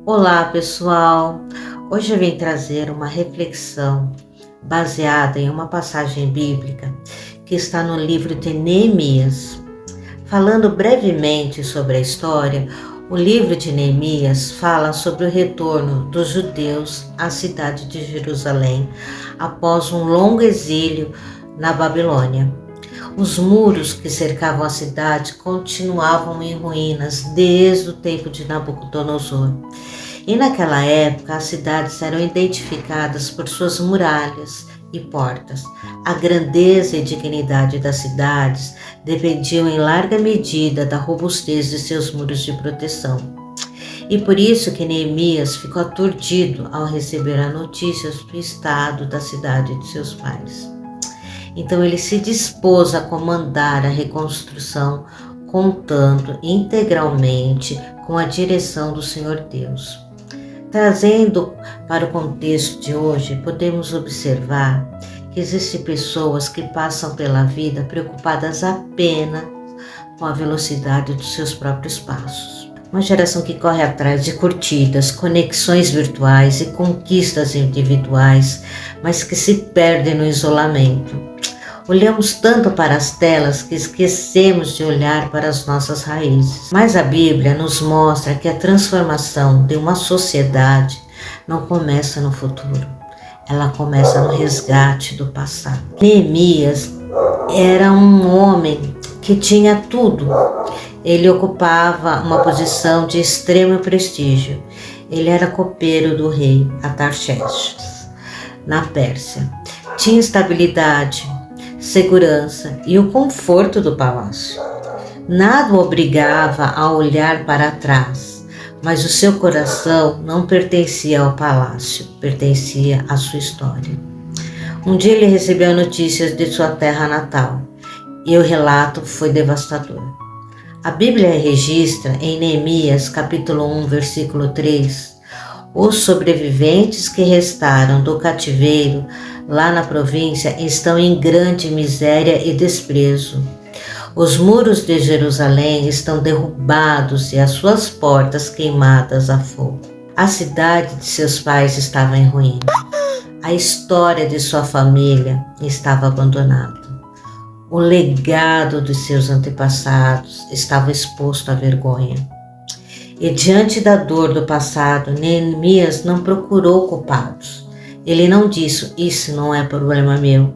Olá, pessoal! Hoje eu vim trazer uma reflexão baseada em uma passagem bíblica que está no livro de Neemias. Falando brevemente sobre a história, o livro de Neemias fala sobre o retorno dos judeus à cidade de Jerusalém após um longo exílio na Babilônia. Os muros que cercavam a cidade continuavam em ruínas desde o tempo de Nabucodonosor. E naquela época, as cidades eram identificadas por suas muralhas e portas. A grandeza e dignidade das cidades dependiam em larga medida da robustez de seus muros de proteção. E por isso que Neemias ficou aturdido ao receber a notícia do estado da cidade de seus pais. Então ele se dispôs a comandar a reconstrução, contando integralmente com a direção do Senhor Deus. Trazendo para o contexto de hoje, podemos observar que existem pessoas que passam pela vida preocupadas apenas com a velocidade dos seus próprios passos. Uma geração que corre atrás de curtidas, conexões virtuais e conquistas individuais, mas que se perde no isolamento. Olhamos tanto para as telas que esquecemos de olhar para as nossas raízes. Mas a Bíblia nos mostra que a transformação de uma sociedade não começa no futuro. Ela começa no resgate do passado. Neemias era um homem que tinha tudo. Ele ocupava uma posição de extremo prestígio. Ele era copeiro do rei Artaxerxes, na Pérsia. Tinha estabilidade, segurança e o conforto do palácio. Nada o obrigava a olhar para trás, mas o seu coração não pertencia ao palácio, pertencia à sua história. Um dia ele recebeu notícias de sua terra natal e o relato foi devastador. A Bíblia registra em Neemias capítulo 1, versículo 3, os sobreviventes que restaram do cativeiro lá na província estão em grande miséria e desprezo. Os muros de Jerusalém estão derrubados e as suas portas queimadas a fogo. A cidade de seus pais estava em ruína. A história de sua família estava abandonada. O legado de seus antepassados estava exposto à vergonha. E diante da dor do passado, Neemias não procurou culpados. Ele não disse, isso não é problema meu.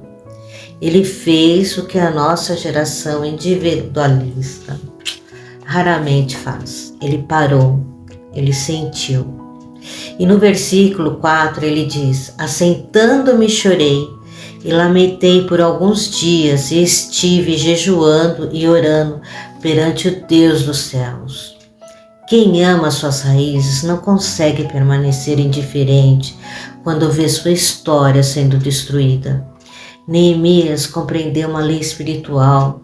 Ele fez o que a nossa geração individualista raramente faz. Ele parou, ele sentiu. E no versículo 4 ele diz, assentando-me chorei e lamentei por alguns dias e estive jejuando e orando perante o Deus dos céus. Quem ama suas raízes não consegue permanecer indiferente quando vê sua história sendo destruída. Neemias compreendeu uma lei espiritual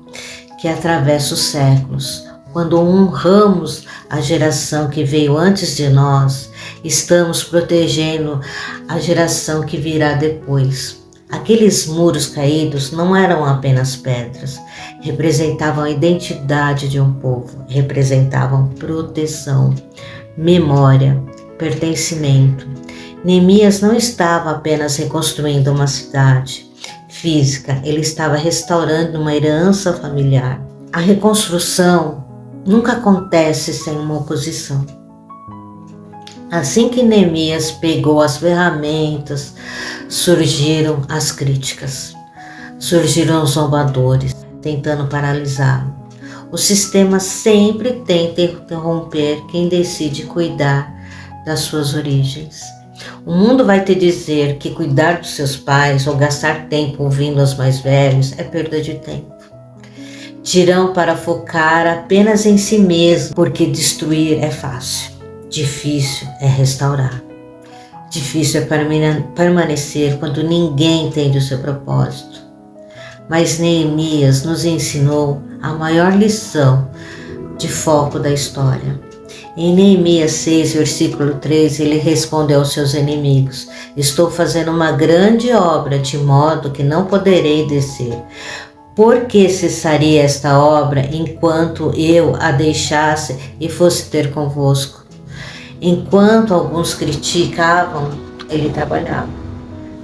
que atravessa os séculos. Quando honramos a geração que veio antes de nós, estamos protegendo a geração que virá depois. Aqueles muros caídos não eram apenas pedras, representavam a identidade de um povo, representavam proteção, memória, pertencimento. Neemias não estava apenas reconstruindo uma cidade física, ele estava restaurando uma herança familiar. A reconstrução nunca acontece sem uma oposição. Assim que Neemias pegou as ferramentas, surgiram as críticas, surgiram os zombadores, tentando paralisá-lo. O sistema sempre tenta interromper quem decide cuidar das suas origens. O mundo vai te dizer que cuidar dos seus pais ou gastar tempo ouvindo os mais velhos é perda de tempo. Dirão para focar apenas em si mesmo, porque destruir é fácil. Difícil é restaurar. Difícil é permanecer quando ninguém entende o seu propósito. Mas Neemias nos ensinou a maior lição de foco da história. Em Neemias 6, versículo 3, ele respondeu aos seus inimigos, estou fazendo uma grande obra, de modo que não poderei descer. Por que cessaria esta obra enquanto eu a deixasse e fosse ter convosco? Enquanto alguns criticavam, ele trabalhava.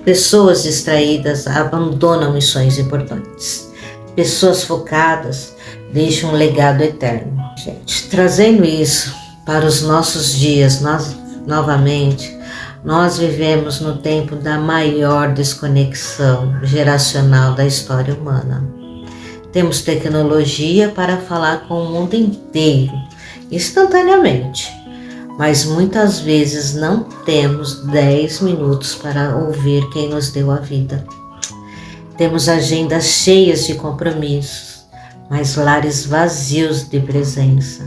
Pessoas distraídas abandonam missões importantes. Pessoas focadas deixam um legado eterno. Gente, trazendo isso para os nossos dias, novamente, nós vivemos no tempo da maior desconexão geracional da história humana. Temos tecnologia para falar com o mundo inteiro, instantaneamente, mas muitas vezes não temos 10 minutos para ouvir quem nos deu a vida. Temos agendas cheias de compromissos, mas lares vazios de presença.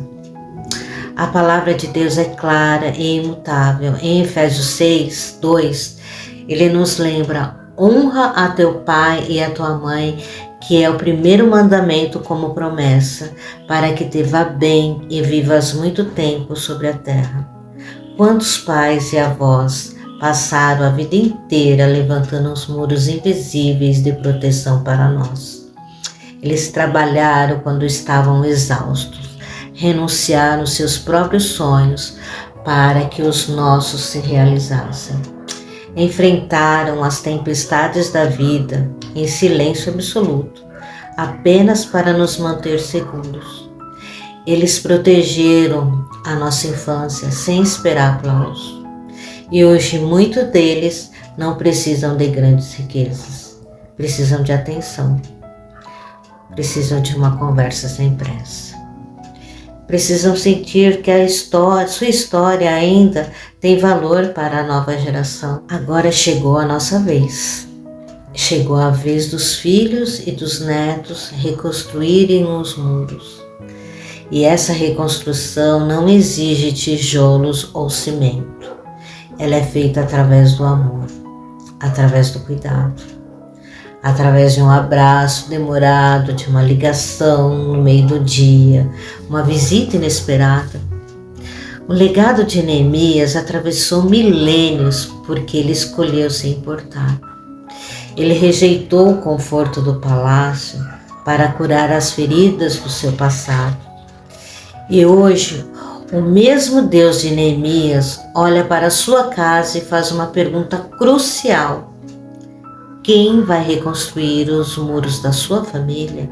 A palavra de Deus é clara e imutável. Em Efésios 6, 2, ele nos lembra: honra a teu pai e a tua mãe, que é o primeiro mandamento como promessa, para que te vá bem e vivas muito tempo sobre a terra. Quantos pais e avós passaram a vida inteira levantando os muros invisíveis de proteção para nós? Eles trabalharam quando estavam exaustos, renunciaram seus próprios sonhos para que os nossos se realizassem. Enfrentaram as tempestades da vida em silêncio absoluto, apenas para nos manter seguros. Eles protegeram a nossa infância sem esperar aplauso. E hoje muitos deles não precisam de grandes riquezas, precisam de atenção, precisam de uma conversa sem pressa. Precisam sentir que sua história ainda tem valor para a nova geração. Agora chegou a nossa vez. Chegou a vez dos filhos e dos netos reconstruírem os muros. E essa reconstrução não exige tijolos ou cimento. Ela é feita através do amor, através do cuidado, através de um abraço demorado, de uma ligação no meio do dia, uma visita inesperada. O legado de Neemias atravessou milênios porque ele escolheu se importar. Ele rejeitou o conforto do palácio para curar as feridas do seu passado. E hoje, o mesmo Deus de Neemias olha para a sua casa e faz uma pergunta crucial: quem vai reconstruir os muros da sua família?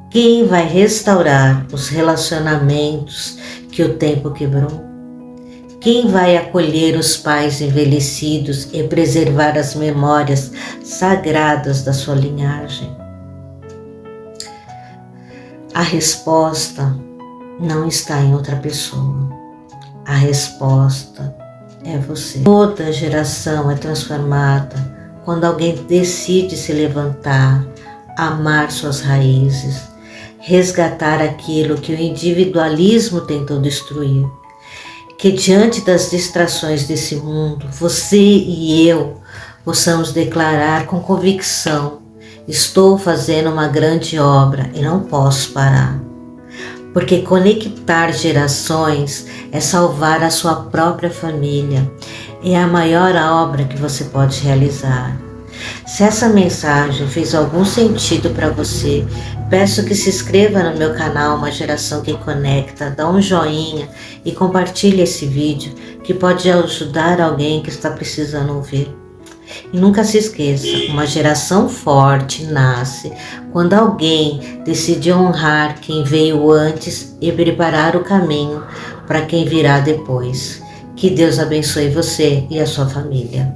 Quem vai restaurar os relacionamentos que o tempo quebrou? Quem vai acolher os pais envelhecidos e preservar as memórias sagradas da sua linhagem? A resposta não está em outra pessoa. A resposta é você. Toda geração é transformada quando alguém decide se levantar, amar suas raízes, resgatar aquilo que o individualismo tentou destruir. Que diante das distrações desse mundo, você e eu possamos declarar com convicção: estou fazendo uma grande obra e não posso parar. Porque conectar gerações é salvar a sua própria família. É a maior obra que você pode realizar. Se essa mensagem fez algum sentido para você, peço que se inscreva no meu canal Uma Geração que Conecta, dá um joinha e compartilhe esse vídeo que pode ajudar alguém que está precisando ouvir. E nunca se esqueça, uma geração forte nasce quando alguém decide honrar quem veio antes e preparar o caminho para quem virá depois. Que Deus abençoe você e a sua família.